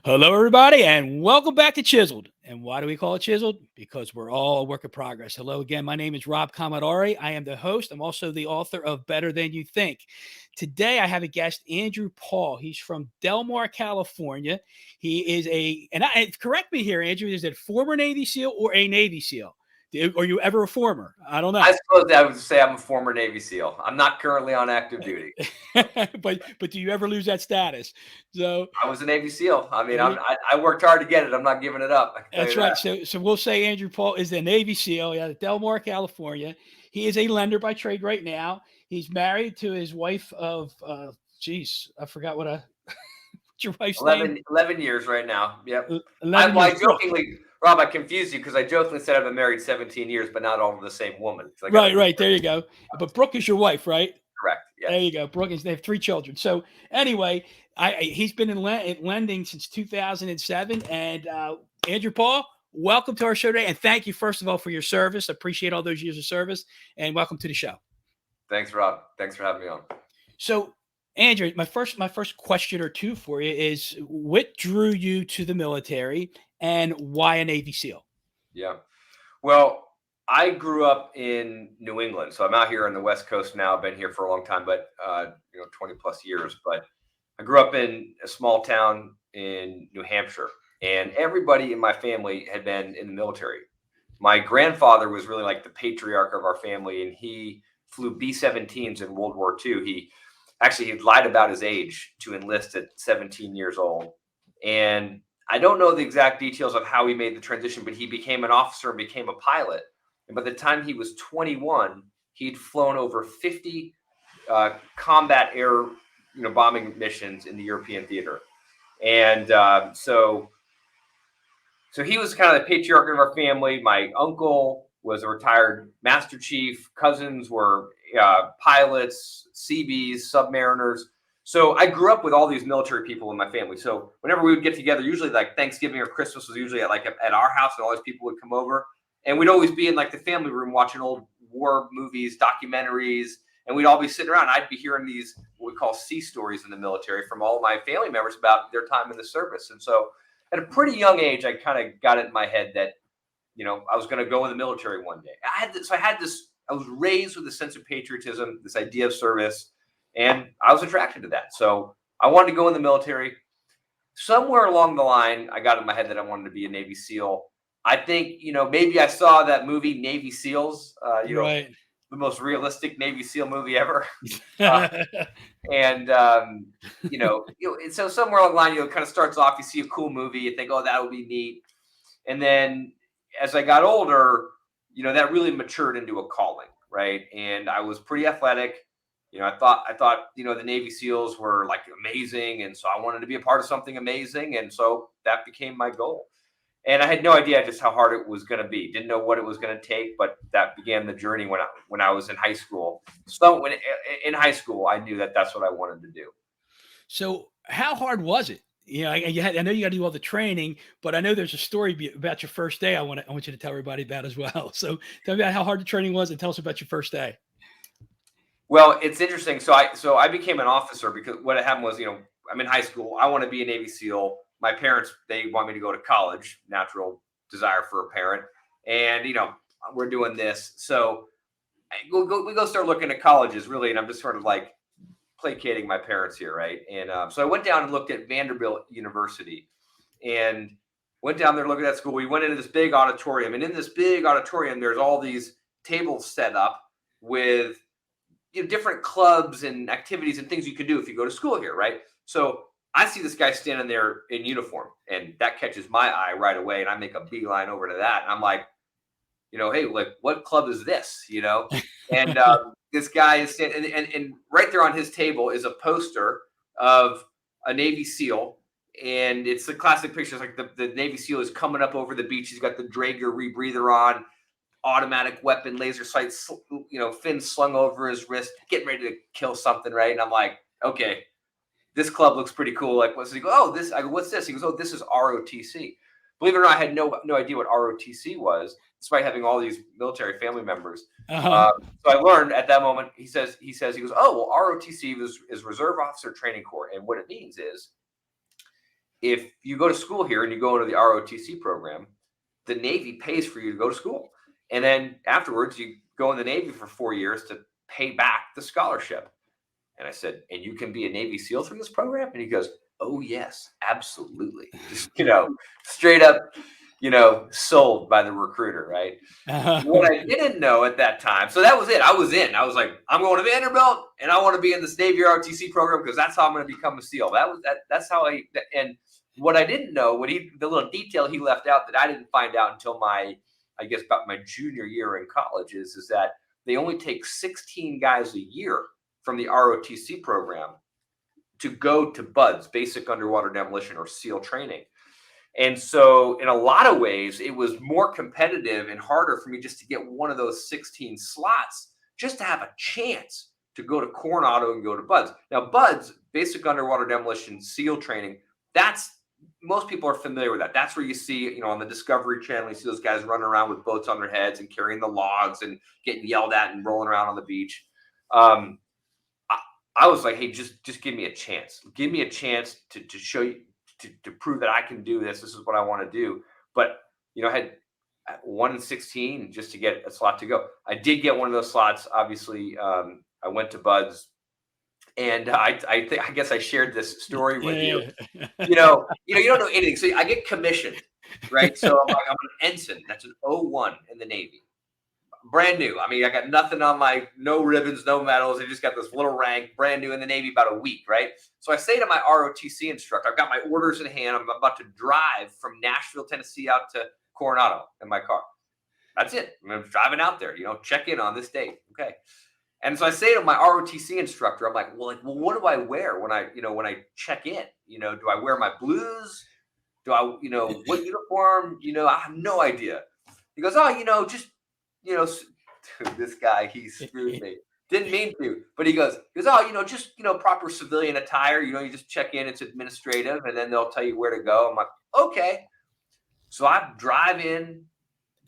Hello, everybody, and welcome back to Chiseled. And why do we call it Chiseled? Because we're all a work in progress. Hello again. My name is Rob Commodore. I am the host. I'm also the author of Better Than You Think. Today, I have a guest, Andrew Paul. He's from Del Mar, California. He is correct me here, Andrew, is it former Navy SEAL or a Navy SEAL? Are you ever a former? I don't know. I suppose I would say I'm a former Navy SEAL. I'm not currently on active duty. but do you ever lose that status? So I was a Navy SEAL. I mean, I worked hard to get it. I'm not giving it up. That's right. So we'll say Andrew Paul is the Navy SEAL out of Del Mar, California. He is a lender by trade right now. He's married to his wife of, I forgot what's your wife's 11 years right now. Yep. I jokingly, Rob, I confused you because I jokingly said I've been married 17 years, but not all of the same woman. Right. There you go. But Brooke is your wife, right? Correct. Yes. There you go. Brooke they have 3 children. So anyway, he's been in lending since 2007. And Andrew Paul, welcome to our show today. And thank you, first of all, for your service. Appreciate all those years of service. And welcome to the show. Thanks, Rob. Thanks for having me on. So, Andrew, my first question or two for you is, what drew you to the military and why a Navy SEAL? Yeah. Well, I grew up in New England. So I'm out here on the West Coast now. I've been here for a long time, but 20 plus years. But I grew up in a small town in New Hampshire, and everybody in my family had been in the military. My grandfather was really like the patriarch of our family, and he flew B-17s in World War II. He lied about his age to enlist at 17 years old. And I don't know the exact details of how he made the transition, but he became an officer and became a pilot. And by the time he was 21, he'd flown over 50 combat air bombing missions in the European theater. And so he was kind of the patriarch of our family. My uncle was a retired Master Chief. Cousins were pilots, Seabees, submariners. So I grew up with all these military people in my family. So whenever we would get together, usually like Thanksgiving or Christmas was usually at our house, and all these people would come over. And we'd always be in like the family room watching old war movies, documentaries, and we'd all be sitting around. I'd be hearing these what we call sea stories in the military from all my family members about their time in the service. And so at a pretty young age, I kind of got it in my head that I was going to go in the military one day. I was raised with a sense of patriotism, this idea of service, and I was attracted to that. So I wanted to go in the military. Somewhere along the line, I got in my head that I wanted to be a Navy SEAL. I think, maybe I saw that movie Navy SEALs, right. The most realistic Navy SEAL movie ever. So somewhere along the line, it kind of starts off, you see a cool movie, you think, oh, that would be neat. And then as I got older, that really matured into a calling, right? And I was pretty athletic. I thought, the Navy SEALs were like amazing. And so I wanted to be a part of something amazing. And so that became my goal. And I had no idea just how hard it was going to be. Didn't know what it was going to take, but that began the journey when I was in high school. So in high school, I knew that that's what I wanted to do. So how hard was it? I know you got to do all the training, but I know there's a story about your first day I want you to tell everybody about as well. So tell me about how hard the training was and tell us about your first day. Well, it's interesting. So I became an officer because what happened was, I'm in high school. I want to be a Navy SEAL. My parents, they want me to go to college, natural desire for a parent. And, we're doing this. So we go start looking at colleges, really. And I'm just sort of like placating my parents here, right? And so I went down and looked at Vanderbilt University and went down there looking at that school. We went into this big auditorium. And in this big auditorium, there's all these tables set up with different clubs and activities and things you can do if you go to school here, right? So I see this guy standing there in uniform, and that catches my eye right away, and I make a beeline over to that, and I'm like, hey, like, what club is this? And this guy is standing, and right there on his table is a poster of a Navy SEAL, and it's the classic picture. It's like the Navy SEAL is coming up over the beach. He's got the Draeger rebreather on, automatic weapon, laser sights, fins slung over his wrist, getting ready to kill something, right? And I'm like, okay, this club looks pretty cool. Like, what's he go? Oh, this. I go, what's this? He goes, oh, this is ROTC. Believe it or not, I had no idea what ROTC was, despite having all these military family members. Uh-huh. So I learned at that moment. He goes, oh, well, ROTC is Reserve Officer Training Corps, and what it means is if you go to school here and you go into the ROTC program, the Navy pays for you to go to school. And then afterwards, you go in the Navy for 4 years to pay back the scholarship. And I said, and you can be a Navy SEAL through this program? And he goes, oh, yes, absolutely. Just, straight up, sold by the recruiter, right? What I didn't know at that time, so that was it. I was in. I was like, I'm going to Vanderbilt, and I want to be in this Navy ROTC program because that's how I'm going to become a SEAL. That's how and what I didn't know, the little detail he left out that I didn't find out until I guess about my junior year in college is that they only take 16 guys a year from the ROTC program to go to BUDS, basic underwater demolition, or SEAL training. And so in a lot of ways, it was more competitive and harder for me just to get one of those 16 slots, just to have a chance to go to Coronado and go to BUDS. Now, BUDS, basic underwater demolition, SEAL training, most people are familiar with that. That's where you see, on the Discovery Channel, you see those guys running around with boats on their heads and carrying the logs and getting yelled at and rolling around on the beach. I was like, hey, just give me a chance. Give me a chance to show you, to prove that I can do this. This is what I want to do. But, I had 1 in 16 just to get a slot to go. I did get one of those slots. Obviously, I went to BUDS. And I guess I shared this story with you. You don't know anything. So I get commissioned, right? So I'm an ensign. That's an 01 in the Navy. Brand new. I mean, I got nothing on no ribbons, no medals. I just got this little rank, brand new in the Navy, about a week, right? So I say to my ROTC instructor, I've got my orders in hand. I'm about to drive from Nashville, Tennessee out to Coronado in my car. That's it. I'm driving out there, check in on this date. Okay. And so I say to my ROTC instructor, I'm like, well, what do I wear when I check in? Do I wear my blues? Do I, what uniform? I have no idea. He goes, oh, just, this guy, he screwed me. Didn't mean to, but he goes, oh, just, proper civilian attire. You just check in, it's administrative, and then they'll tell you where to go. I'm like, okay. So I drive in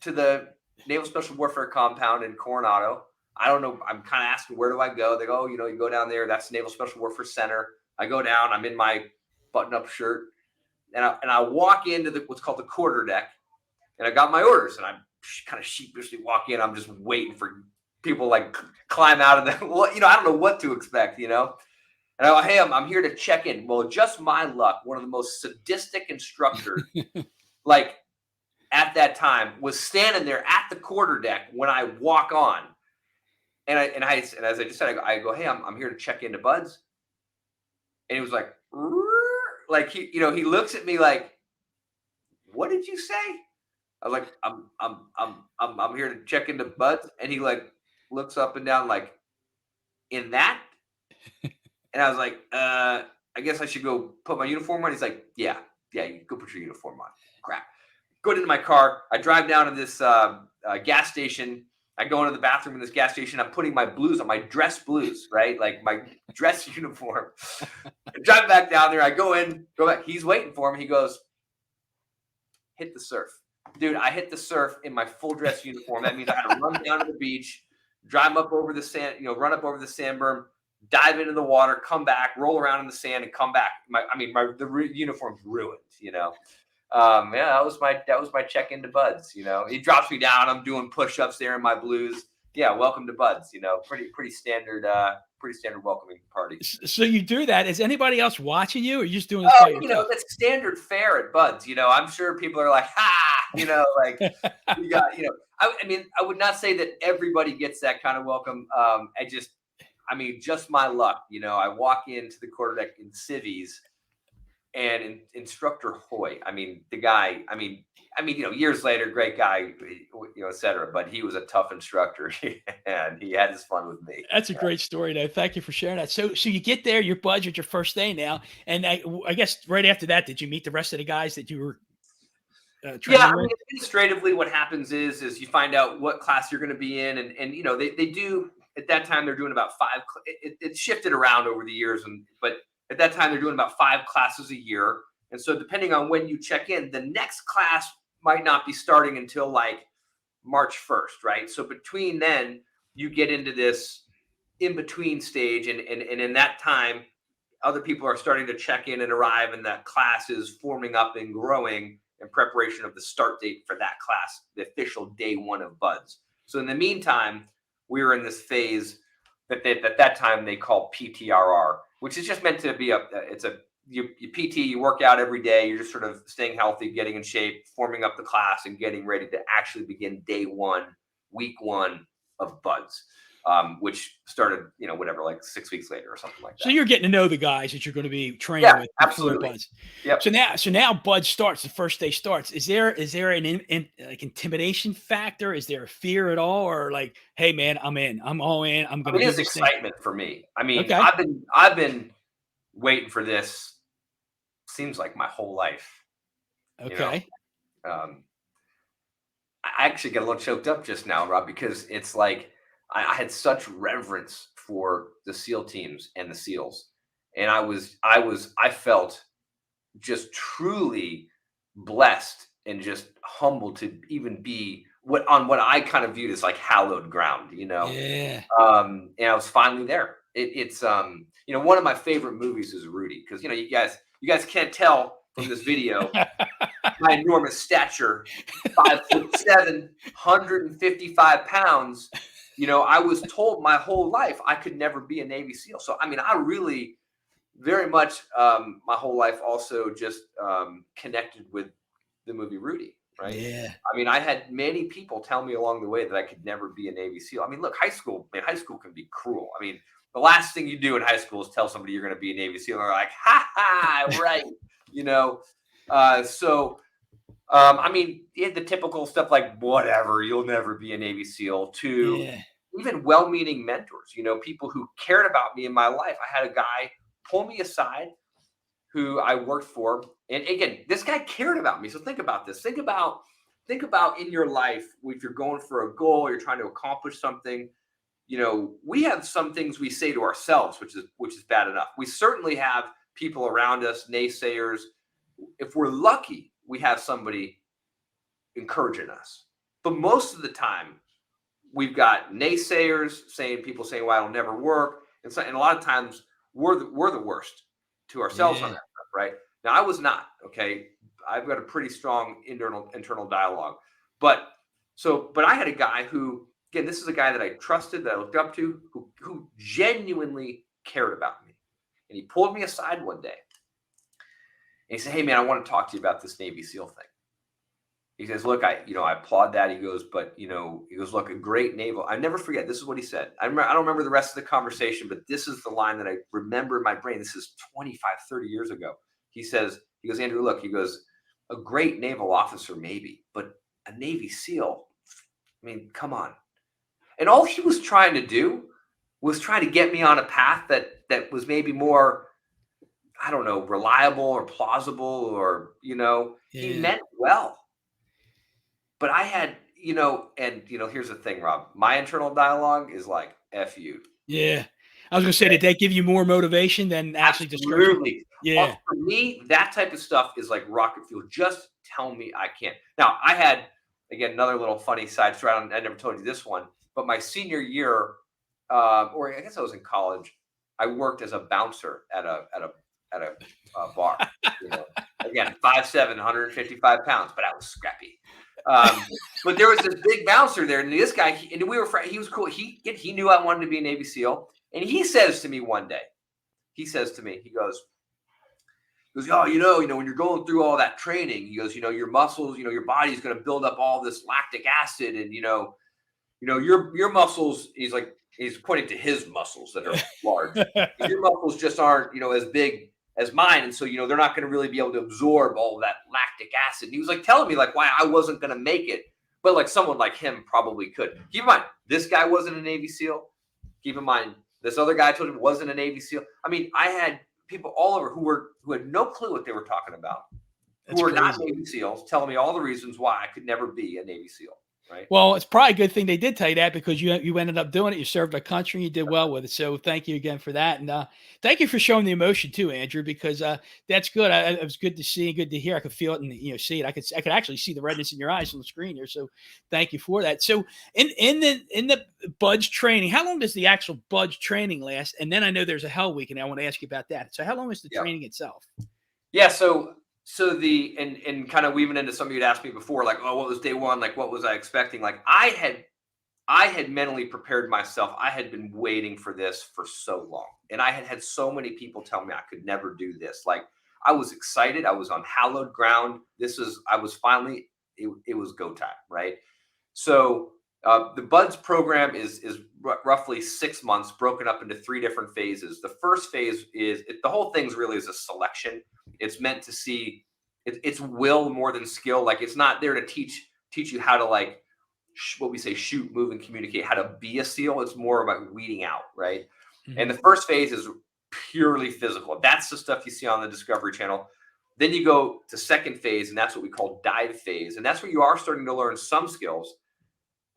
to the Naval Special Warfare compound in Coronado. I don't know. I'm kind of asking, where do I go? They go, you go down there. That's the Naval Special Warfare Center. I go down. I'm in my button-up shirt, and I walk into what's called the quarterdeck, and I got my orders, and I'm kind of sheepishly walk in. I'm just waiting for people climb out of the. Well, I don't know what to expect, And I go, hey, I'm here to check in. Well, just my luck, one of the most sadistic instructors, at that time, was standing there at the quarterdeck when I walk on. And as I just said, I go, hey, I'm here to check into BUDS. And he was like he looks at me like, what did you say? I was like, I'm here to check into BUDS. And he looks up and down in that. And I was like, I guess I should go put my uniform on. He's like, yeah, you go put your uniform on. Crap. Go into my car. I drive down to this gas station. I go into the bathroom in this gas station. I'm putting my blues on, my dress blues, right? My dress uniform. I drive back down there. I go back. He's waiting for me. He goes, hit the surf. Dude, I hit the surf in my full dress uniform. That means I had to run down to the beach, drive up over the sand, run up over the sand berm, dive into the water, come back, roll around in the sand, and come back. The uniform's ruined, that was my check into BUDS. He drops me down. I'm doing push-ups there in my blues. Yeah, welcome to BUDS. Pretty standard welcoming party. So you do that. Is anybody else watching you, or are you just doing this by yourself? That's standard fare at BUDS. I'm sure people are like, you got, I would not say that everybody gets that kind of welcome. Just my luck. I walk into the quarterdeck in civvies. And Instructor Hoy, the guy, years later, great guy, et cetera, but he was a tough instructor and he had his fun with me. That's a great story, though. Thank you for sharing that. So you get there, your budget, your first day now. And I guess right after that, did you meet the rest of the guys that you were training with? Administratively, what happens is you find out what class you're going to be in. And they do, at that time, they're doing about 5, it shifted around over the years, but at that time, they're doing about 5 classes a year. And so depending on when you check in, the next class might not be starting until March 1st, right? So between then, you get into this in-between stage. And in that time, other people are starting to check in and arrive, and that class is forming up and growing in preparation of the start date for that class, the official day one of buds. So in the meantime, we were in this phase that at that time they call PTRR, which is just meant to be you PT, you work out every day, you're just sort of staying healthy, getting in shape, forming up the class, and getting ready to actually begin day one, week one of buds, which started, whatever, like 6 weeks later or something like that. So you're getting to know the guys that you're going to be training Yeah, with before absolutely. buds. Yep. So now bud starts. The first day starts. Is there an like intimidation factor? Is there a fear at all, or like, hey man, I'm in. I'm all in. I'm going to do It is this thing. excitement for me. I mean, Okay. I've been waiting for this. Seems like my whole life. Okay. I actually get a little choked up just now, Rob, because it's like I had such reverence for the SEAL teams and the SEALs, and I felt just truly blessed and just humbled to even be what I kind of viewed as like hallowed ground, Yeah. And I was finally there. It's one of my favorite movies is Rudy, because you guys can't tell from this video my enormous stature, 5'7", 155 pounds. I was told my whole life I could never be a Navy SEAL. So I mean, I really very much my whole life also just connected with the movie Rudy, right? Yeah. I mean, I had many people tell me along the way that I could never be a Navy SEAL. I mean, look, high school can be cruel. I mean, the last thing you do in high school is tell somebody you're going to be a Navy SEAL. And they're like, ha ha, right. I mean, the typical stuff like, whatever, you'll never be a Navy SEAL, to even well-meaning mentors, people who cared about me in my life. I had a guy pull me aside who I worked for. And again, this guy cared about me. So think about this. Think about in your life, if you're going for a goal, you're trying to accomplish something, we have some things we say to ourselves, which is bad enough. We certainly have people around us, naysayers. If we're lucky, we have somebody encouraging us. But most of the time, we've got naysayers people saying, well, it'll never work. And a lot of times we're the worst to ourselves on that stuff, right? Now, I was not, okay? I've got a pretty strong internal dialogue. But I had a guy who, again, this is a guy that I trusted, that I looked up to, who genuinely cared about me. And he pulled me aside one day. And he said, hey, man, I want to talk to you about this Navy SEAL thing. He says, look, I applaud that. He goes, but, look, a great naval. I never forget. This is what he said. I don't remember the rest of the conversation, but this is the line that I remember in my brain. This is 25, 30 years ago. He goes, Andrew, look, he goes, a great naval officer, maybe, but a Navy SEAL, I mean, come on. And all he was trying to do was try to get me on a path that was maybe more, I don't know, reliable or plausible, or, he meant well. But I had, here's the thing, Rob, my internal dialogue is like, F you. Yeah. I was going to say, did that give you more motivation than actually discouraging? Absolutely. Yeah. For me, that type of stuff is like rocket fuel. Just tell me I can't. Now, I had, again, another little funny side story. I never told you this one, but my senior year, or I guess I was in college, I worked as a bouncer at a bar. Again, 5'7", 155 pounds, but I was scrappy. But there was this big bouncer there, and this guy, he was cool. He knew I wanted to be a Navy SEAL, and he says to me one day, he goes, oh, when you're going through all that training, he goes, your muscles, your body's going to build up all this lactic acid, and your muscles. He's pointing to his muscles that are large. Your muscles just aren't, as big as mine, and so they're not going to really be able to absorb all of that lactic acid. And he was like telling me like why I wasn't going to make it, but like someone like him probably could. Keep in mind, this guy wasn't a Navy SEAL. Keep in mind, this other guy I told you wasn't a Navy SEAL. I mean, I had people all over who had no clue what they were talking about, who were not Navy SEAls, telling me all the reasons why I could never be a Navy SEAL. right? Well, it's probably a good thing they did tell you that, because you ended up doing it. You served our country. You did well with it. So thank you again for that. And thank you for showing the emotion too, Andrew, because that's good. It was good to see and good to hear. I could feel it and see it. I could actually see the redness in your eyes on the screen here. So thank you for that. So in the Buds training, how long does the actual Buds training last? And then I know there's a Hell Week, and I want to ask you about that. So how long is the Yeah. training itself? Yeah. So the and kind of weaving into something you'd asked me before, like, oh, what was day one? Like, what was I expecting? Like, I had mentally prepared myself. I had been waiting for this for so long, and I had so many people tell me I could never do this. Like, I was excited. I was on hallowed ground. I was finally. It was go time, right? So the Buds program is roughly 6 months, broken up into 3 different phases. The first phase is the whole thing's really is a selection. It's meant to see it's will more than skill. Like, it's not there to teach you how to, like, what we say, shoot, move, and communicate, how to be a SEAL. It's more about weeding out, right? Mm-hmm. And the first phase is purely physical. That's the stuff you see on the Discovery Channel. Then you go to second phase, and that's what we call dive phase. And that's where you are starting to learn some skills,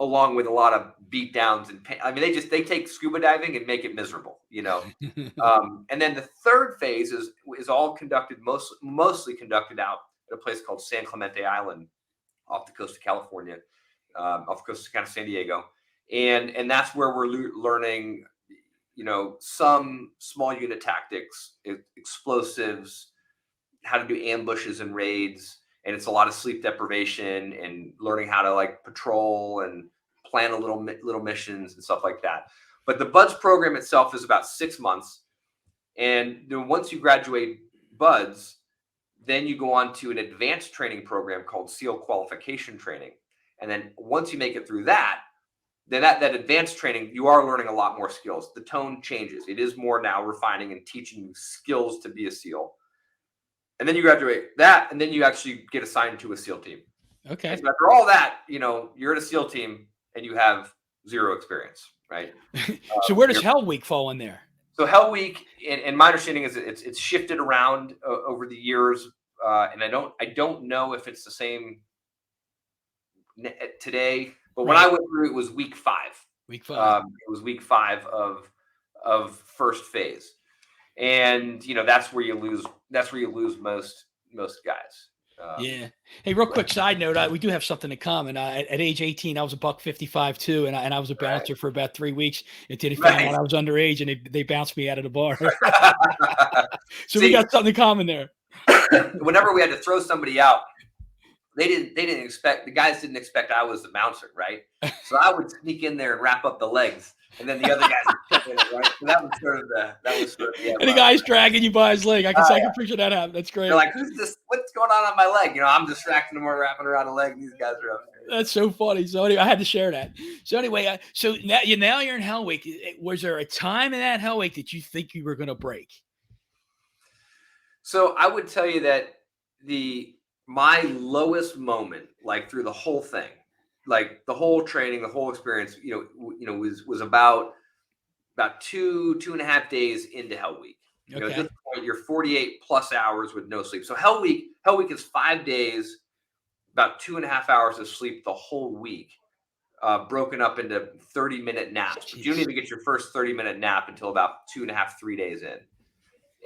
along with a lot of beat downs and pain. I mean, they take scuba diving and make it miserable, and then the third phase is all conducted, mostly conducted out at a place called San Clemente Island off the coast of California, off the coast of kind of San Diego. And that's where we're learning, some small unit tactics, explosives, how to do ambushes and raids. And it's a lot of sleep deprivation and learning how to, like, patrol and plan little missions and stuff like that. But the Buds program itself is about 6 months. And then once you graduate Buds, then you go on to an advanced training program called SEAL Qualification Training. And then once you make it through that, then that advanced training, you are learning a lot more skills. The tone changes. It is more now refining and teaching you skills to be a SEAL. And then you graduate that, and then you actually get assigned to a SEAL team. Okay. And so after all that, you're in a SEAL team and you have 0 experience, right? So where does Hell Week fall in there? So Hell Week, and my understanding is it's shifted around over the years, and I don't know if it's the same today. But when I went through, it was week 5. Week 5. It was week 5 of first phase. And that's where you lose most guys. Yeah. Hey, real quick side note, we do have something in common. At age 18, I was a $155 too, and I was a bouncer for about 3 weeks until they found out I was underage, and they bounced me out of the bar. So we got something in common there. Whenever we had to throw somebody out, the guys didn't expect I was the bouncer, right? So I would sneak in there and wrap up the legs, and then the other guys would chip in it, right? So that was sort of the and the guy's dragging you by his leg. I can picture that happen. That's great. They're like, "Who's this? What's going on my leg?" I'm distracting them, or wrapping around a leg, and these guys are up there. That's so funny. So anyway, I had to share that. So anyway, so now you're in Hell Week. Was there a time in that Hell Week that you think you were going to break? So I would tell you that my lowest moment, like, through the whole thing, like the whole training, the whole experience, was about 2.5 days into Hell Week. At this point, you're 48 plus hours with no sleep. So Hell Week is 5 days, about 2.5 hours of sleep the whole week, broken up into 30-minute naps. But you don't even get your first 30-minute nap until about 2.5, 3 days in.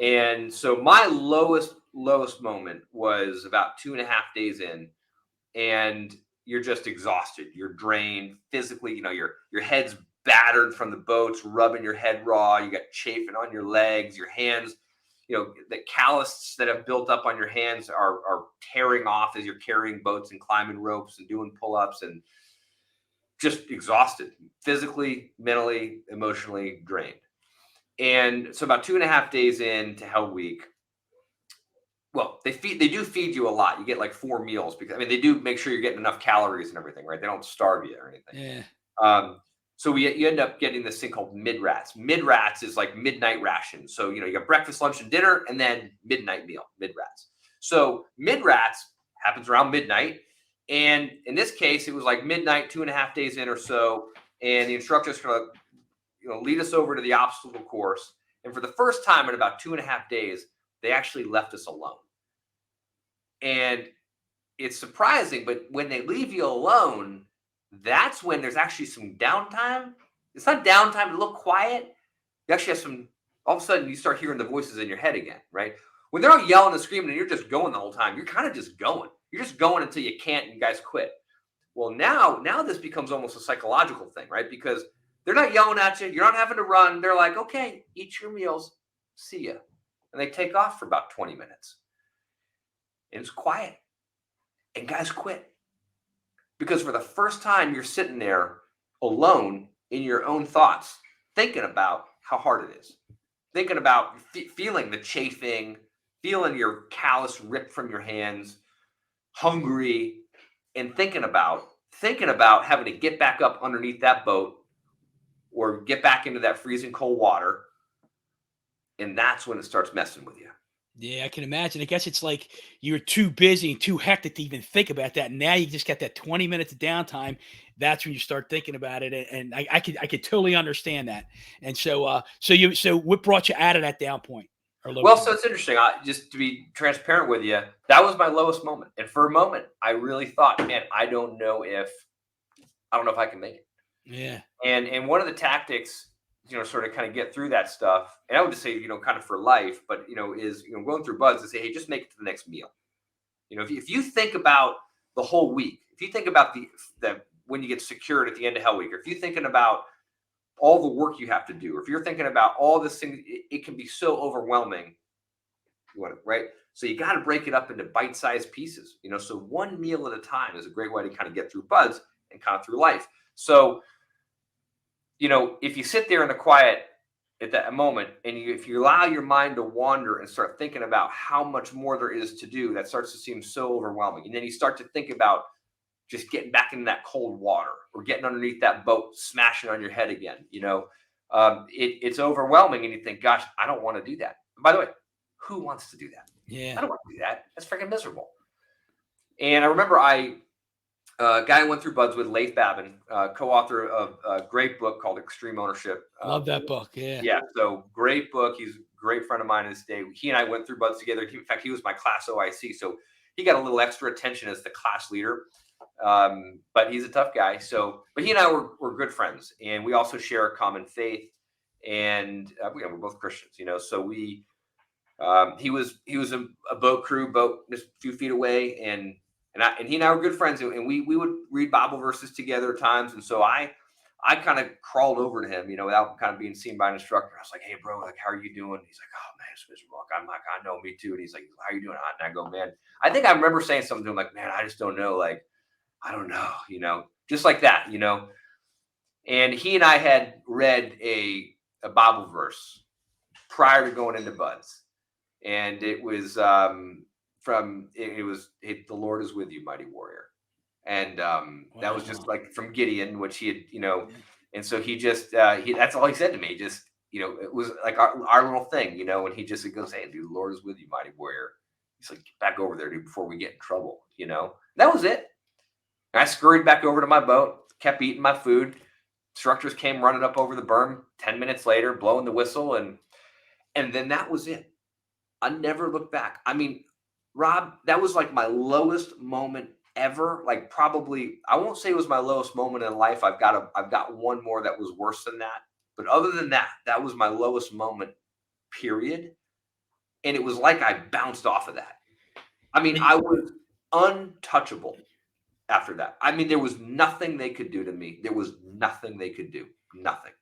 And so my lowest moment was about 2.5 days in, and you're just exhausted. You're drained physically. Your head's battered from the boats, rubbing your head raw. You got chafing on your legs, your hands. The calluses that have built up on your hands are tearing off as you're carrying boats and climbing ropes and doing pull-ups, and just exhausted, physically, mentally, emotionally drained. And so about 2.5 days into Hell Week, well, they do feed you a lot. You get like 4 meals, because they do make sure you're getting enough calories and everything, right? They don't starve you or anything. Yeah. So you end up getting this thing called mid-rats. Mid-rats is like midnight ration. So, you got breakfast, lunch, and dinner, and then midnight meal, mid-rats. So mid-rats happens around midnight. And in this case, it was like midnight, 2.5 days in or so. And the instructor's going to, lead us over to the obstacle course. And for the first time in about 2.5 days, they actually left us alone. And it's surprising, but when they leave you alone, that's when there's actually some downtime. It's not downtime to look quiet. You actually have some, all of a sudden you start hearing the voices in your head again, right? When they're all yelling and screaming and you're just going the whole time, you're kind of just going. You're just going until you can't and you guys quit. Well, now this becomes almost a psychological thing, right? Because they're not yelling at you. You're not having to run. They're like, okay, eat your meals. See ya. And they take off for about 20 minutes. And it's quiet. And guys quit. Because for the first time, you're sitting there alone in your own thoughts, thinking about how hard it is, thinking about feeling the chafing, feeling your callus ripped from your hands, hungry, and thinking about having to get back up underneath that boat or get back into that freezing cold water. And that's when it starts messing with you. Yeah, I can imagine. I guess it's like you're too busy and too hectic to even think about that. Now you just got that 20 minutes of downtime. That's when you start thinking about it. And I could totally understand that. And so what brought you out of that down point or low Well, point? so it's interesting. Just to be transparent with you, that was my lowest moment. And for a moment, I really thought, man, I don't know if I can make it. Yeah. And one of the tactics, sort of kind of get through that stuff, and I would just say, kind of for life, but is going through buds and say, hey, just make it to the next meal. If you think about the whole week, if you think about the when you get secured at the end of Hell Week, or if you're thinking about all the work you have to do, or if you're thinking about all this thing, it can be so overwhelming. Right? So you got to break it up into bite-sized pieces. So one meal at a time is a great way to kind of get through buds and kind of through life. So if you sit there in the quiet at that moment, and if you allow your mind to wander and start thinking about how much more there is to do, that starts to seem so overwhelming. And then you start to think about just getting back into that cold water or getting underneath that boat, smashing on your head again. It's overwhelming, and you think, gosh, I don't want to do that. By the way, who wants to do that? Yeah. I don't want to do that. That's freaking miserable. And I remember a guy I went through buds with, Leif Babin, co-author of a great book called Extreme Ownership. Love that book. Yeah. Yeah. So great book. He's a great friend of mine to this day. He and I went through buds together. In fact, he was my class OIC. So he got a little extra attention as the class leader. But he's a tough guy. But he and I were good friends, and we also share a common faith, and we're both Christians, so he was a boat crew, just a few feet away, and he and I were good friends, and we would read Bible verses together at times. And so I kind of crawled over to him, without kind of being seen by an instructor. I was like, hey, bro, like, how are you doing? He's like, oh, man, it's miserable. I'm like, I know, me too. And he's like, how are you doing? And I go, man, I think I remember saying something to him like, man, I just don't know. Like, I don't know, just like that, And he and I had read a Bible verse prior to going into buds. And it was the Lord is with you, mighty warrior. And that was just like from Gideon, which he had, and so he just that's all he said to me. Just it was like our little thing, and he just goes, hey, dude, the Lord is with you, mighty warrior. He's like, get back over there, dude, before we get in trouble. That was it. And I scurried back over to my boat, kept eating my food. Instructors came running up over the berm 10 minutes later, blowing the whistle, and then that was it. I never looked back. I mean, Rob, that was like my lowest moment ever. Like, probably, I won't say it was my lowest moment in life. I've got one more that was worse than that. But other than that, that was my lowest moment, period. And it was like I bounced off of that. I mean, I was untouchable after that. I mean, there was nothing they could do to me. There was nothing they could do. Nothing.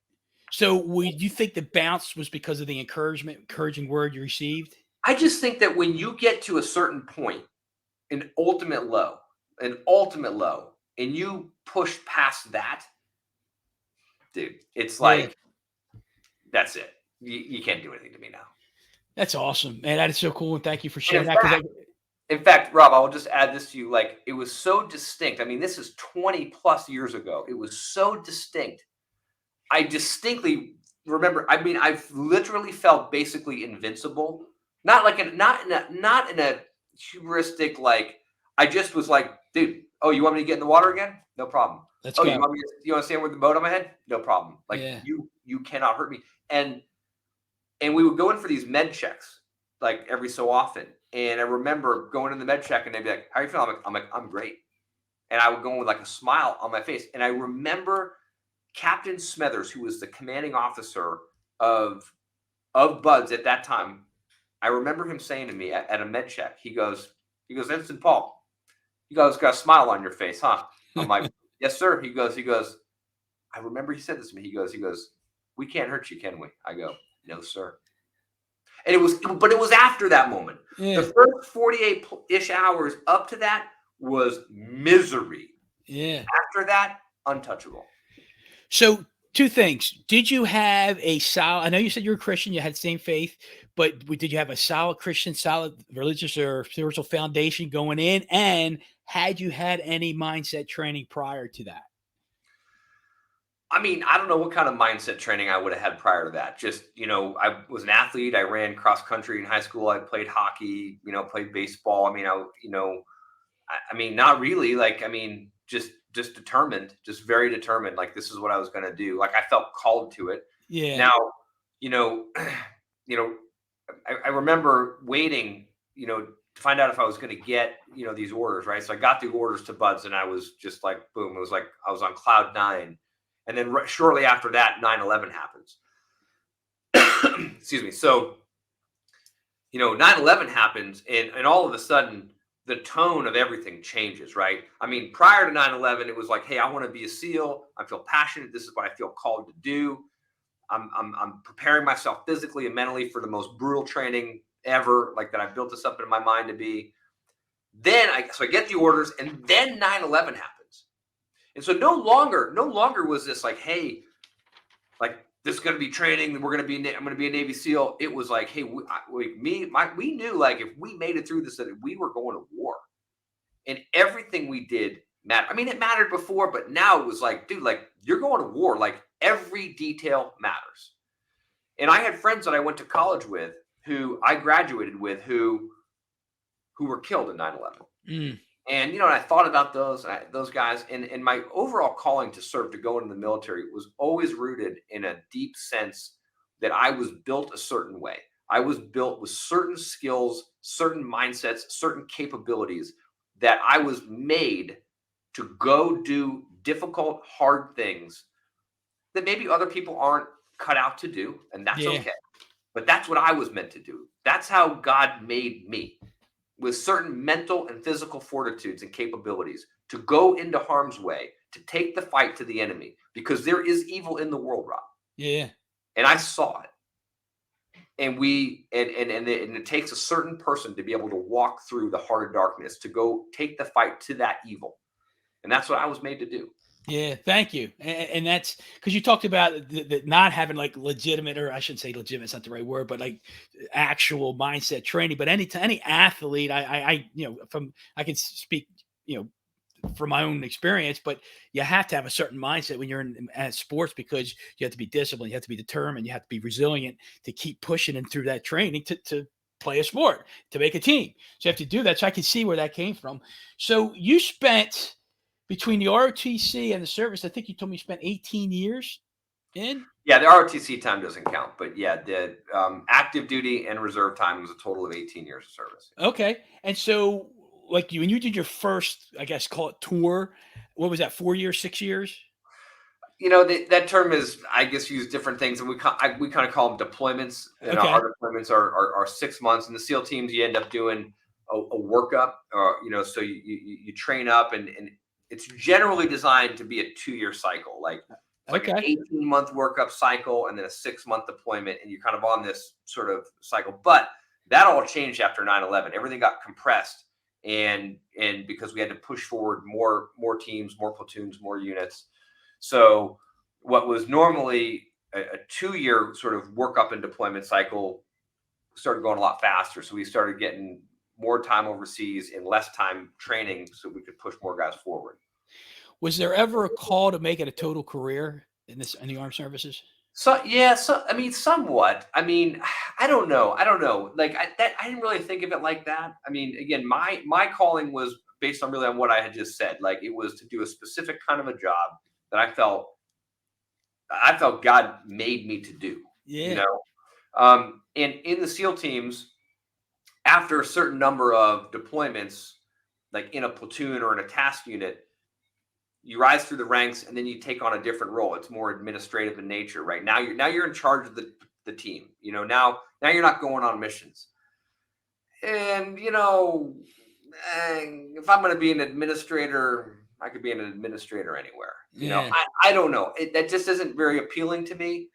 So would you think the bounce was because of the encouraging word you received? I just think that when you get to a certain point, an ultimate low, and you push past that, dude, it's like, that's it. You can't do anything to me now. That's awesome, man. That is so cool. And thank you for sharing that. In fact, Rob, I will just add this to you. Like, it was so distinct. I mean, this is 20 plus years ago. It was so distinct. I distinctly remember. I mean, I've literally felt basically invincible. Not in a hubristic, like, I just was like, dude, oh, you want me to get in the water again? No problem. Let's go. You want to stand with the boat on my head? No problem. Like, yeah. you cannot hurt me. And we would go in for these med checks, like, every so often. And I remember going in the med check, and they'd be like, how are you feeling? I'm like, I'm great. and I would go with like a smile on my face. And I remember Captain Smethers, who was the commanding officer of Buds at that time. I remember him saying to me at a med check, he goes, Ensign Paul, you guys got a smile on your face, huh? I'm like, yes, sir. He goes, I remember he said this to me. He goes, we can't hurt you, can we? I go, no, sir. And it was after that moment. Yeah. The first 48-ish hours up to that was misery. Yeah. After that, untouchable. So 2 things. Did you have a solid, I know you said you're a Christian, you had the same faith, but did you have a solid Christian, solid religious or spiritual foundation going in? And had you had any mindset training prior to that? I mean, I don't know what kind of mindset training I would have had prior to that. Just, I was an athlete. I ran cross country in high school. I played hockey, played baseball. I mean, not really. Like, I mean, just determined, just very determined. Like, this is what I was going to do. Like, I felt called to it. Yeah. Now, I remember waiting, to find out if I was going to get, these orders, right? So I got the orders to Buds, and I was just like, boom. It was like I was on cloud 9. And then shortly after that, 9/11 happens. Excuse me. So, 9/11 happens, and all of a sudden, the tone of everything changes, right? I mean, prior to 9/11, it was like, hey, I want to be a SEAL. I feel passionate. This is what I feel called to do. I'm preparing myself physically and mentally for the most brutal training ever, like that I built this up in my mind to be. Then I get the orders, and then 9/11 happens. And so no longer was this like, hey, like this is going to be training. I'm going to be a Navy SEAL. It was like, hey, we knew like if we made it through this, that we were going to war, and everything we did mattered. I mean, it mattered before, but now it was like, dude, like you're going to war. Like every detail matters. And I had friends that I went to college with, who I graduated with, who were killed in 9/11. Mm. And, and I thought about those guys, and my overall calling to serve, to go into the military, was always rooted in a deep sense that I was built a certain way. I was built with certain skills, certain mindsets, certain capabilities that I was made to go do difficult, hard things that maybe other people aren't cut out to do. And that's okay. But that's what I was meant to do. That's how God made me, with certain mental and physical fortitudes and capabilities, to go into harm's way, to take the fight to the enemy, because there is evil in the world, Rob. Yeah. And I saw it. And it takes a certain person to be able to walk through the heart of darkness, to go take the fight to that evil. And that's what I was made to do. Yeah, thank you. And that's because you talked about the not having like legitimate, or I shouldn't say legitimate, it's not the right word, but like actual mindset training. But any athlete, I I can speak, from my own experience, but you have to have a certain mindset when you're in sports, because you have to be disciplined, you have to be determined, you have to be resilient to keep pushing and through that training to play a sport, to make a team. So you have to do that. So I can see where that came from. So you spent, between the ROTC and the service, I think you told me you spent 18 years in? Yeah, the ROTC time doesn't count, but yeah, the active duty and reserve time was a total of 18 years of service. Okay. And so, like when you did your first, I guess, call it tour, what was that, 4 years, 6 years? That term is, I guess, used different things, and we kind of call them deployments. And Okay. our deployments are 6 months. And the SEAL teams, you end up doing a workup, so you train up, and it's generally designed to be a 2-year cycle. Like it's like an 18-month workup cycle, and then a 6-month deployment, and you're kind of on this sort of cycle. But that all changed after 9/11. Everything got compressed, and because we had to push forward more teams, more platoons, more units. So what was normally a 2-year sort of workup and deployment cycle started going a lot faster. So we started getting more time overseas and less time training, so we could push more guys forward. Was there ever a call to make it a total career in the armed services? So yeah, I mean, somewhat. I mean, I don't know. Like I didn't really think of it like that. I mean, again, my calling was based on what I had just said. Like it was to do a specific kind of a job that I felt God made me to do. Yeah. And in the SEAL teams, after a certain number of deployments, like in a platoon or in a task unit, you rise through the ranks, and then you take on a different role. It's more administrative in nature, right? Now you're in charge of the team. Now you're not going on missions. And if I'm going to be an administrator, I could be an administrator anywhere. I don't know. That just isn't very appealing to me.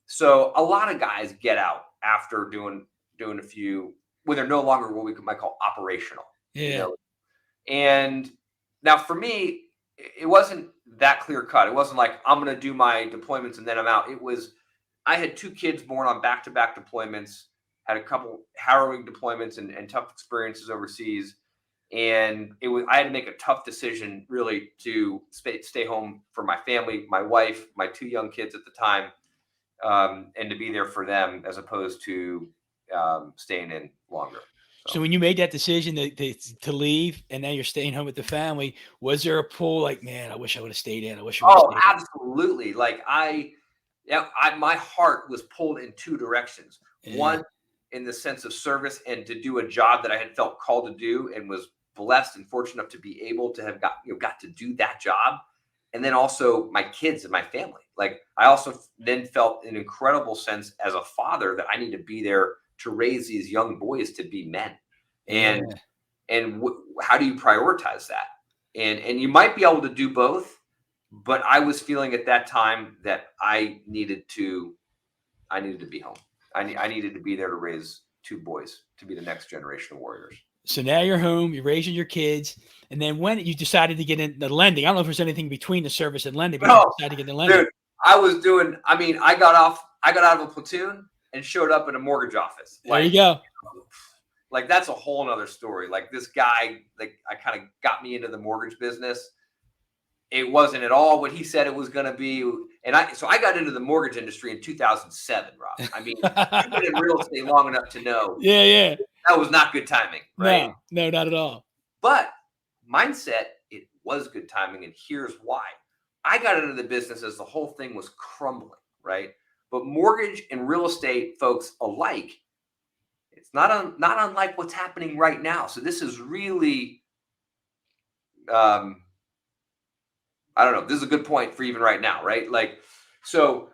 So a lot of guys get out after doing a few when they're no longer what we might call operational. Yeah. And now for me, it wasn't that clear cut. It wasn't like I'm going to do my deployments and then I'm out. It was, I had 2 kids born on back-to-back deployments, had a couple harrowing deployments and tough experiences overseas. And I had to make a tough decision really to stay home for my family, my wife, my 2 young kids at the time, and to be there for them as opposed to staying in longer. So when you made that decision to leave, and now you're staying home with the family, was there a pull like, man, I wish I would have stayed in? I wish I would have stayed absolutely. Like my heart was pulled in 2 directions. Yeah. One, in the sense of service and to do a job that I had felt called to do and was blessed and fortunate enough to be able to have got to do that job. And then also my kids and my family. Like I also then felt an incredible sense as a father that I need to be there to raise these young boys to be men. And how do you prioritize that? And you might be able to do both, but I was feeling at that time that I needed to be home. I needed to be there to raise 2 boys to be the next generation of warriors. So now you're home, you're raising your kids, and then when you decided to get into lending, I don't know if there's anything between the service and lending, but you decided to get into lending. Dude, I got out of a platoon and showed up in a mortgage office. There you go. Like that's a whole nother story. Like this guy, like I kind of got me into the mortgage business. It wasn't at all what he said it was going to be. And I got into the mortgage industry in 2007, Rob. I mean, I've been in real estate long enough to know. Yeah. That was not good timing, right? No, not at all. But mindset, it was good timing. And here's why. I got into the business as the whole thing was crumbling, right? But mortgage and real estate folks alike, it's not unlike what's happening right now. So this is really, I don't know. This is a good point for even right now, right? Like, so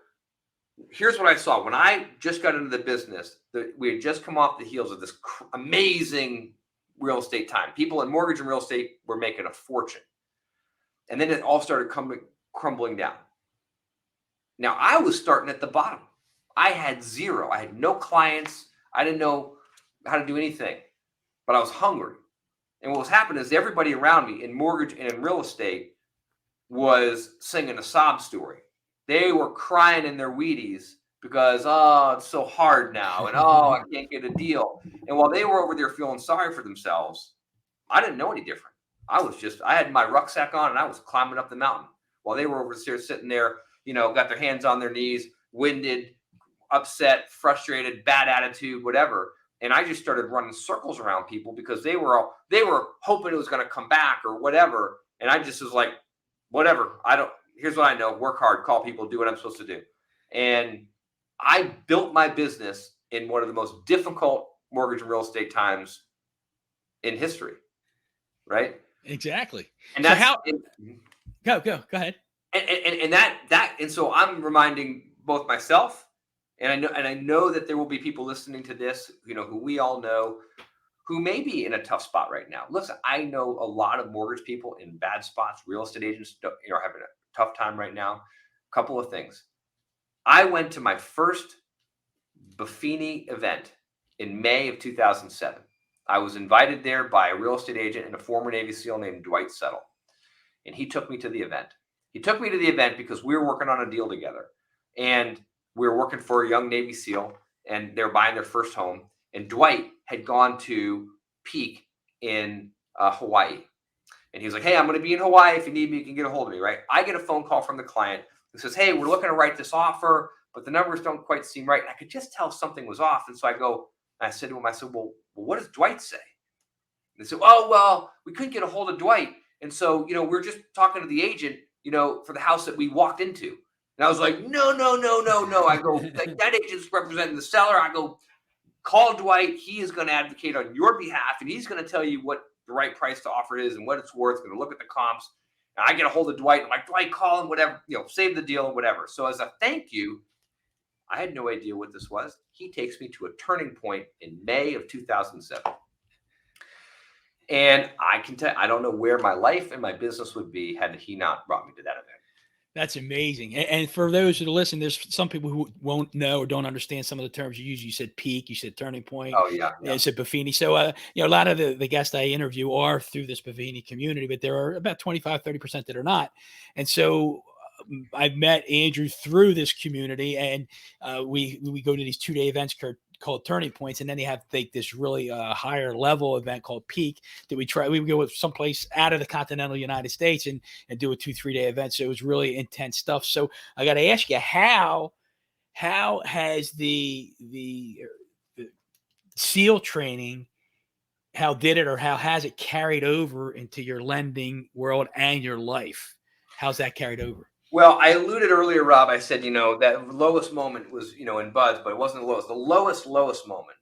here's what I saw when I just got into the business. We had just come off the heels of this amazing real estate time. People in mortgage and real estate were making a fortune, and then it all started crumbling down. Now I was starting at the bottom. I had 0. I had no clients. I didn't know how to do anything, but I was hungry. And what was happening is everybody around me in mortgage and in real estate was singing a sob story. They were crying in their Wheaties because, it's so hard now. And, I can't get a deal. And while they were over there feeling sorry for themselves, I didn't know any different. I had my rucksack on and I was climbing up the mountain while they were over there sitting there, got their hands on their knees, winded, upset, frustrated, bad attitude, whatever. And I just started running circles around people because they were hoping it was going to come back or whatever. And I just was like, whatever. Here's what I know. Work hard, call people, do what I'm supposed to do. And I built my business in one of the most difficult mortgage and real estate times in history. Right? Exactly. And go ahead. And so I'm reminding both myself and I know that there will be people listening to this, who we all know who may be in a tough spot right now. Listen, I know a lot of mortgage people in bad spots. Real estate agents, are having a tough time right now. A couple of things. I went to my first Buffini event in May of 2007. I was invited there by a real estate agent and a former Navy SEAL named Dwight Settle. And he took me to the event. He took me to the event because we were working on a deal together. And we were working for a young Navy SEAL, and they were buying their first home. And Dwight had gone to Peak in Hawaii. And he was like, hey, I'm going to be in Hawaii. If you need me, you can get a hold of me, right? I get a phone call from the client who says, hey, we're looking to write this offer, but the numbers don't quite seem right. And I could just tell something was off. And so I said to him, well, what does Dwight say? And they said, oh, well, we couldn't get a hold of Dwight. And so, we're just talking to the agent, for the house that we walked into. And I was like, no. I go, that agent's representing the seller. I go, call Dwight. He is going to advocate on your behalf, and he's going to tell you what the right price to offer is and what it's worth. Going to look at the comps. And I get a hold of Dwight. I'm like, Dwight, call him, whatever, save the deal and whatever. So as a thank you, I had no idea what this was. He takes me to a turning point in May of 2007. And I can tell, I don't know where my life and my business would be had he not brought me to that event. That's amazing. And for those who listen, there's some people who won't know or don't understand some of the terms you use. You said peak, you said turning point. Oh, yeah. You said Buffini. So, a lot of the guests I interview are through this Buffini community, but there are about 25-30% that are not. And so I've met Andrew through this community, and we go to these 2-day events called Turning Points, and then they have this really higher level event called Peak that we go with someplace out of the continental United States and do a 2-3 day event. So it was really intense stuff. So I got to ask you, how has the SEAL training, how did it, or how has it carried over into your lending world and your life? How's that carried over? Well, I alluded earlier, Rob, I said, that lowest moment was, in Buds, but it wasn't the lowest. The lowest moment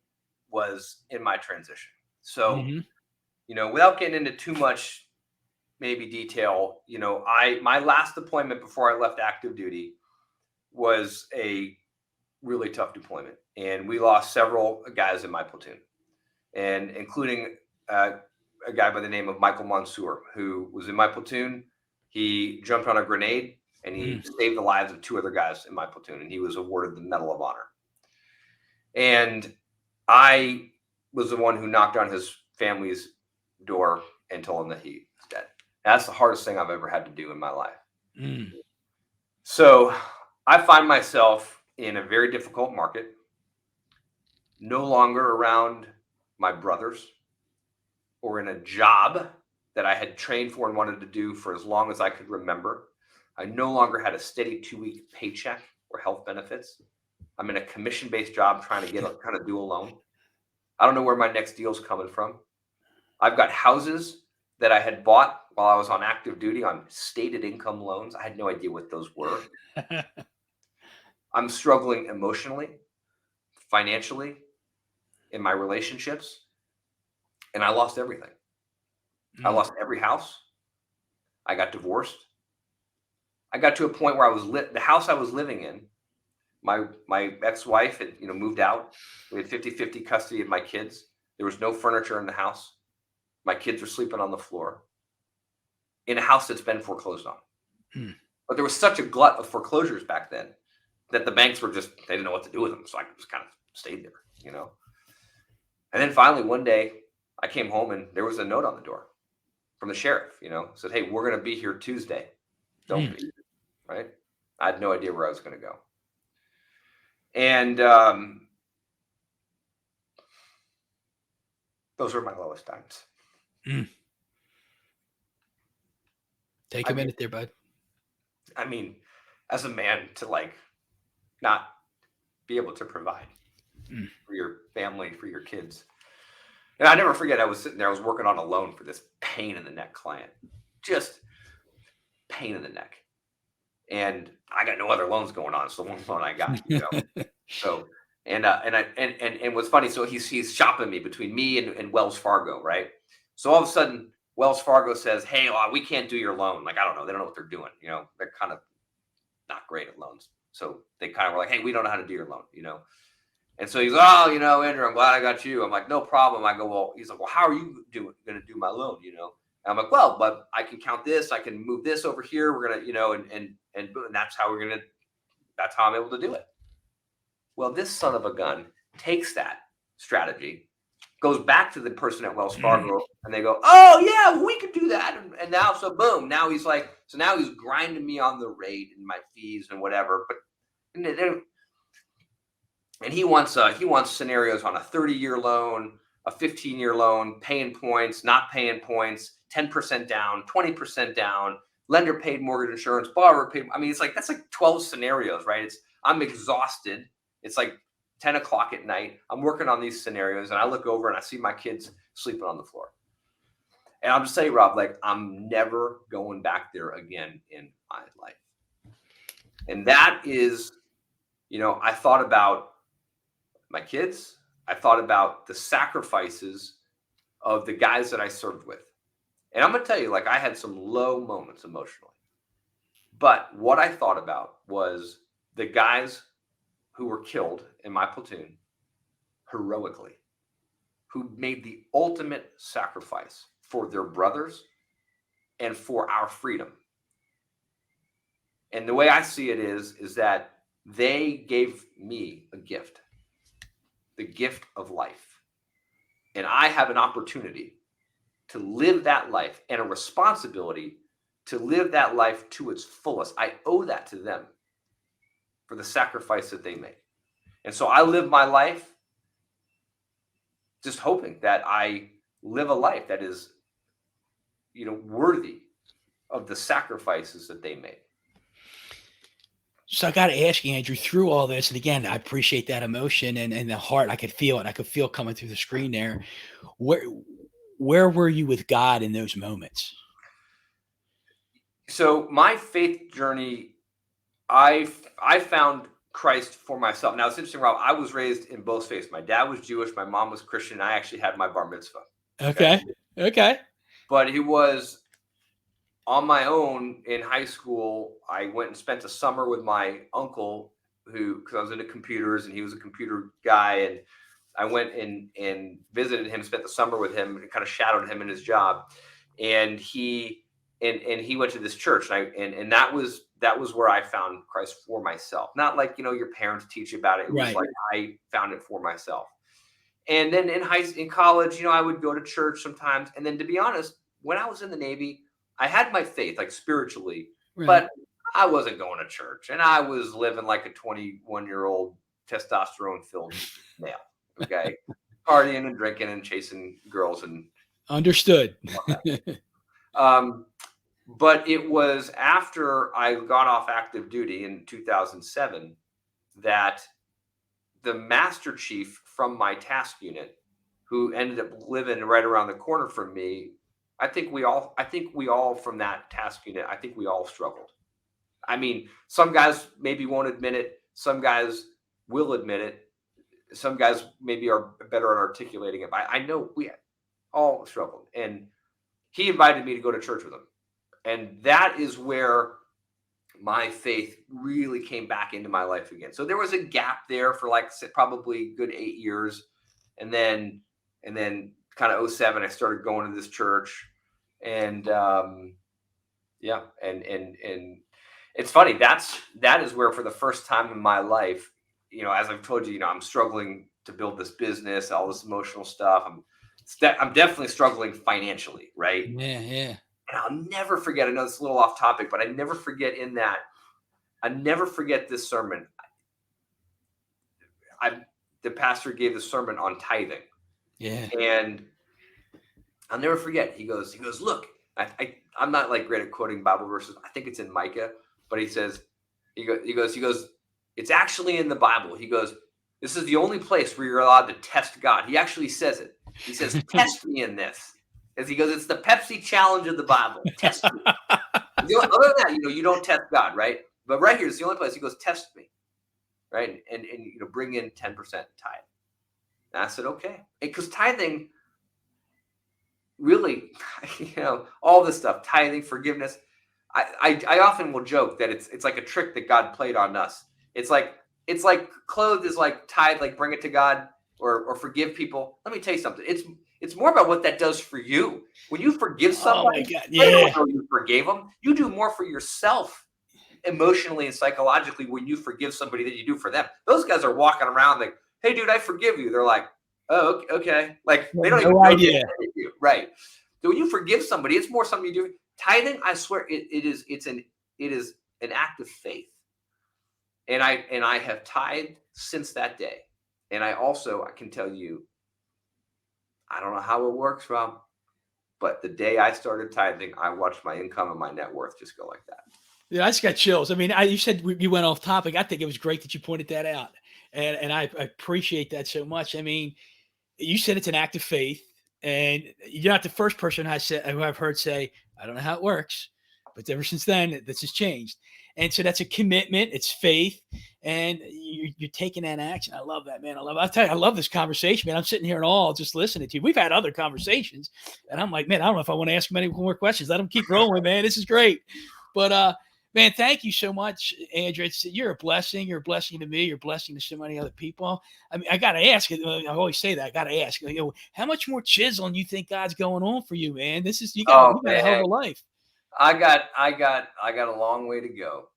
was in my transition. So, without getting into too much maybe detail, my last deployment before I left active duty was a really tough deployment. And we lost several guys in my platoon, and including a guy by the name of Michael Mansour, who was in my platoon. He jumped on a grenade and he saved the lives of 2 other guys in my platoon, and he was awarded the Medal of Honor. And I was the one who knocked on his family's door and told him that he was dead. That's the hardest thing I've ever had to do in my life. So I find myself in a very difficult market, no longer around my brothers or in a job that I had trained for and wanted to do for as long as I could remember. I no longer had a steady 2-week paycheck or health benefits. I'm in a commission-based job trying to do a loan. I don't know where my next deal's coming from. I've got houses that I had bought while I was on active duty on stated income loans. I had no idea what those were. I'm struggling emotionally, financially, in my relationships, and I lost everything. I lost every house. I got divorced. I got to a point where the house I was living in, my ex-wife had, moved out. We had 50-50 custody of my kids. There was no furniture in the house. My kids were sleeping on the floor in a house that's been foreclosed on. But there was such a glut of foreclosures back then that the banks they didn't know what to do with them. So I just kind of stayed there, And then finally one day I came home and there was a note on the door from the sheriff, said, "Hey, we're going to be here Tuesday. Don't be." Right? I had no idea where I was going to go. And those were my lowest times. Take a minute there, bud. I mean, as a man, to not be able to provide for your family, for your kids. And I never forget, I was sitting there, I was working on a loan for this pain in the neck client. Just pain in the neck. And I got no other loans going on. So one loan I got, So, and what's funny, so he's shopping me between me and Wells Fargo, right? So all of a sudden, Wells Fargo says, "Hey, we can't do your loan." I don't know. They don't know what they're doing. They're kind of not great at loans. So they kind of were like, "Hey, we don't know how to do your loan," And so he's, "Oh, Andrew, I'm glad I got you." I'm like, "No problem." I go, "Well," he's like, "Well, how are you going to do my loan?" And I'm like, "Well, but I can count this. I can move this over here. We're going to, and that's how that's how I'm able to do it." Well, this son of a gun takes that strategy, goes back to the person at Wells Fargo, and they go, "Oh yeah, well, we could do that." And now, so boom, now he's now he's grinding me on the rate and my fees and whatever. But and he wants scenarios on a 30-year loan, a 15-year loan, paying points, not paying points, 10% down, 20% down, lender paid mortgage insurance, borrower paid. I mean, that's 12 scenarios, right? I'm exhausted. It's 10 o'clock at night. I'm working on these scenarios and I look over and I see my kids sleeping on the floor. And I'll just say, Rob, I'm never going back there again in my life. And that is, I thought about my kids. I thought about the sacrifices of the guys that I served with. And I'm going to tell you, like, I had some low moments emotionally. But what I thought about was the guys who were killed in my platoon heroically, who made the ultimate sacrifice for their brothers and for our freedom. And the way I see it is that they gave me a gift, the gift of life. And I have an opportunity to live that life and a responsibility to live that life to its fullest. I owe that to them for the sacrifice that they made. And so I live my life just hoping that I live a life that is, worthy of the sacrifices that they made. So I got to ask you, Andrew, through all this, and again, I appreciate that emotion and the heart. I could feel it. I could feel it coming through the screen there. Where were you with God in those moments? So my faith journey, I found Christ for myself. Now it's interesting, Rob. I was raised in both faiths. My dad was Jewish. My mom was Christian. I actually had my bar mitzvah. Okay. But it was on my own in high school. I went and spent a summer with my uncle, because I was into computers and he was a computer guy. And I went and visited him, spent the summer with him, and kind of shadowed him in his job. And he went to this church, and that was where I found Christ for myself. Not like, your parents teach you about it. It was like I found it for myself. And then in college, I would go to church sometimes. And then, to be honest, when I was in the Navy, I had my faith, like, spiritually, but I wasn't going to church, and I was living like a 21-year-old testosterone-filled male. Okay, partying and drinking and chasing girls and understood. But it was after I got off active duty in 2007 that the master chief from my task unit, who ended up living right around the corner from me, I think we all from that task unit, I think we all struggled. I mean, some guys maybe won't admit it. Some guys will admit it. Some guys maybe are better at articulating it. But I know we all struggled. And he invited me to go to church with him. And that is where my faith really came back into my life again. So there was a gap there for like probably good 8 years. And then kind of 2007, I started going to this church. And and it's funny. That is where, for the first time in my life, as I've told you, I'm struggling to build this business, all this emotional stuff. I'm definitely struggling financially, right? Yeah. And I'll never forget. I know it's a little off topic, but I never forget this sermon. The pastor gave the sermon on tithing. Yeah. And I'll never forget. He goes, look, I'm not like great at quoting Bible verses. I think it's in Micah, but he goes, it's actually in the Bible. He goes, this is the only place where you're allowed to test God. He actually says it. He says, test me in this. As he goes, it's the Pepsi challenge of the Bible. Test me. Other than that, you don't test God, right? But right here is the only place. He goes, test me, right? And bring in 10% tithe. And I said, okay, because tithing, really, all this stuff, tithing, forgiveness. I often will joke that it's like a trick that God played on us. It's like clothes is like tithe, like bring it to God or forgive people. Let me tell you something. It's more about what that does for you. When you forgive somebody, you forgave them, you do more for yourself emotionally and psychologically when you forgive somebody than you do for them. Those guys are walking around like, hey, dude, I forgive you. They're like, oh, okay. Like, they don't even know idea. You. Right. So when you forgive somebody, it's more something you do. Tithing, I swear, it is an act of faith. And I have tithed since that day. And I can tell you, I don't know how it works, Rob, but the day I started tithing, I watched my income and my net worth just go like that. Yeah, I just got chills. I mean, you said you went off topic. I think it was great that you pointed that out. And I appreciate that so much. I mean, you said it's an act of faith, and you're not the first person who I've heard say, I don't know how it works. But ever since then, this has changed. And so that's a commitment. It's faith. And you're taking that action. I love that, man. I'll tell you, I love this conversation, man. I'm sitting here and all just listening to you. We've had other conversations and I'm like, man, I don't know if I want to ask him any more questions. Let him keep rolling, man. This is great. But, man, thank you so much, Andrew. You're a blessing. You're a blessing to me. You're a blessing to so many other people. I mean, I got to ask. I always say that. I got to ask. How much more chiseling you think God's going on for you, man? You got a hell of a life. I got a long way to go.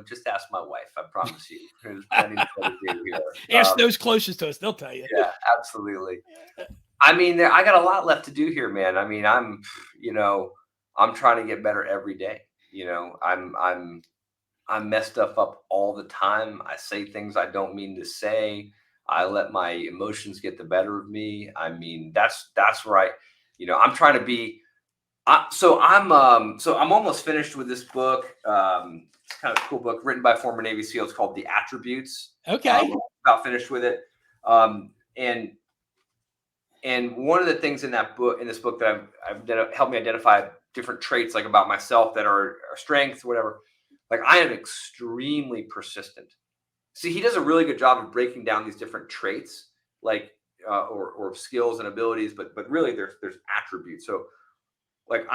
Just ask my wife. I promise you. There's plenty to do here. Ask those closest to us; they'll tell you. Yeah, absolutely. I mean, I got a lot left to do here, man. I mean, I'm trying to get better every day. I mess stuff up all the time. I say things I don't mean to say. I let my emotions get the better of me. I mean, that's right. I'm trying to be. So I'm almost finished with this book. It's kind of a cool book written by former Navy SEALs called The Attributes. Okay. About finished with it. And one of the things in this book that I've helped me identify different traits like about myself that are strengths, whatever. Like I am extremely persistent. See, he does a really good job of breaking down these different traits, like or skills and abilities, but really there's attributes. So like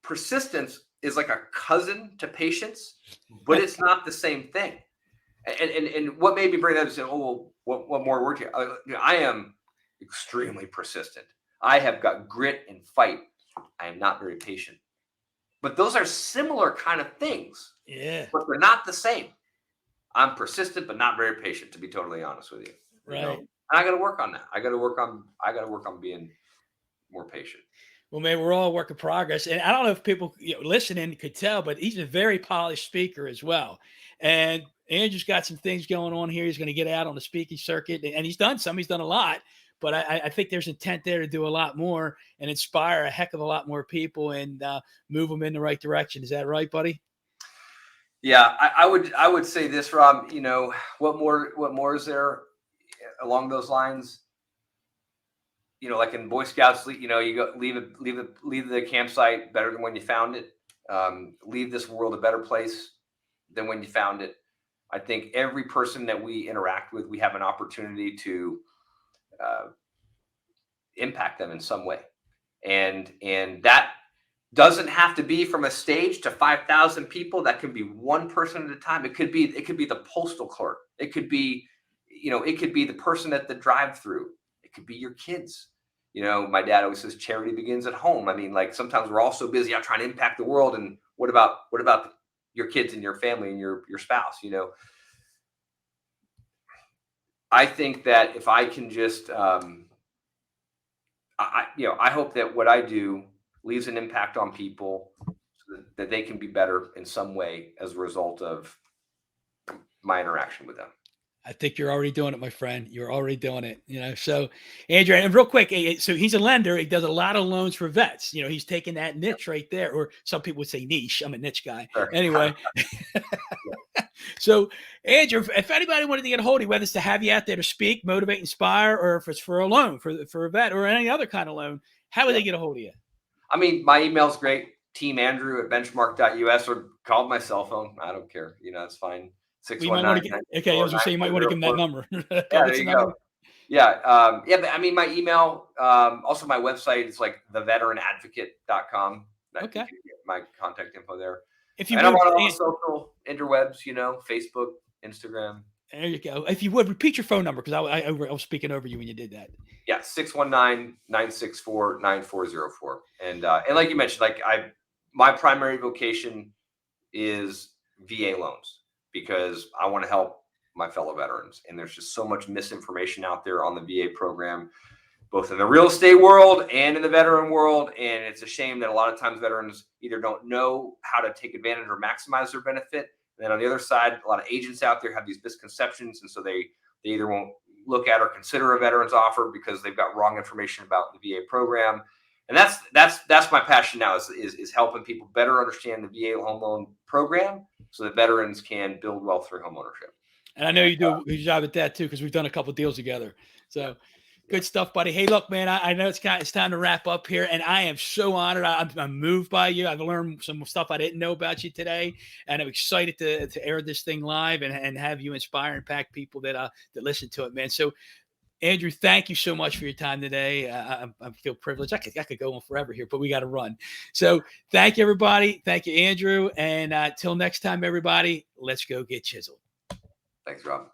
persistence is like a cousin to patience, but it's not the same thing. And what made me bring that up is, oh, well, what more work here? I am extremely persistent. I have got grit and fight. I am not very patient. But those are similar kind of things. Yeah. But they're not the same. I'm persistent, but not very patient, to be totally honest with you. Right. And I got to work on that. I got to work on being more patient. Well, man, we're all a work in progress. And I don't know if people listening could tell, but he's a very polished speaker as well. And Andrew's got some things going on here. He's going to get out on the speaking circuit, and he's done some. He's done a lot. But I think there's intent there to do a lot more and inspire a heck of a lot more people and move them in the right direction. Is that right, buddy? Yeah, I would say this, Rob. What more is there along those lines? Like in Boy Scouts, you go leave the campsite better than when you found it. Leave this world a better place than when you found it. I think every person that we interact with, we have an opportunity to impact them in some way, and that doesn't have to be from a stage to 5,000 people. That can be one person at a time. It could be the postal clerk. It could be the person at the drive-through. It could be your kids. My dad always says charity begins at home. I mean, like sometimes we're all so busy out trying to impact the world. And what about your kids and your family and your spouse? I think that if I can just, I hope that what I do leaves an impact on people so that they can be better in some way as a result of my interaction with them. I think you're already doing it, my friend. You're already doing it. So Andrew, and real quick, so he's a lender. He does a lot of loans for vets. He's taking that niche right there, or some people would say niche. I'm a niche guy. Sure. Anyway. So Andrew, if anybody wanted to get a hold of you, whether it's to have you out there to speak, motivate, inspire, or if it's for a loan, for a vet or any other kind of loan, how would they get a hold of you? I mean, my email's great. teamandrew@benchmark.us, or call my cell phone. I don't care. It's fine. 619. Okay, I was going to say you might want to give them that number. Yeah, there you go. Yeah. But I mean, my email, also my website is like theveteranadvocate.com. Okay. You can get my contact info there. I'm on all the social interwebs, Facebook, Instagram. There you go. If you would repeat your phone number, because I was speaking over you when you did that. Yeah, 619-964-9404. And like you mentioned, my primary vocation is VA loans, because I want to help my fellow veterans. And there's just so much misinformation out there on the VA program, both in the real estate world and in the veteran world. And it's a shame that a lot of times veterans either don't know how to take advantage or maximize their benefit. And then on the other side, a lot of agents out there have these misconceptions. And so they either won't look at or consider a veteran's offer because they've got wrong information about the VA program. And that's my passion now is helping people better understand the VA home loan program so that veterans can build wealth through home ownership. And I know you do a good job at that too, because we've done a couple of deals together. So Good stuff, buddy. Hey, look, man, I know it's time to wrap up here, and I am so honored. I'm moved by you. I've learned some stuff I didn't know about you today, and I'm excited to air this thing live and have you inspire and impact people that listen to it, man. So, Andrew, thank you so much for your time today. I feel privileged. I could go on forever here, but we got to run. So thank you, everybody. Thank you, Andrew. And till next time, everybody, let's go get chiseled. Thanks, Rob.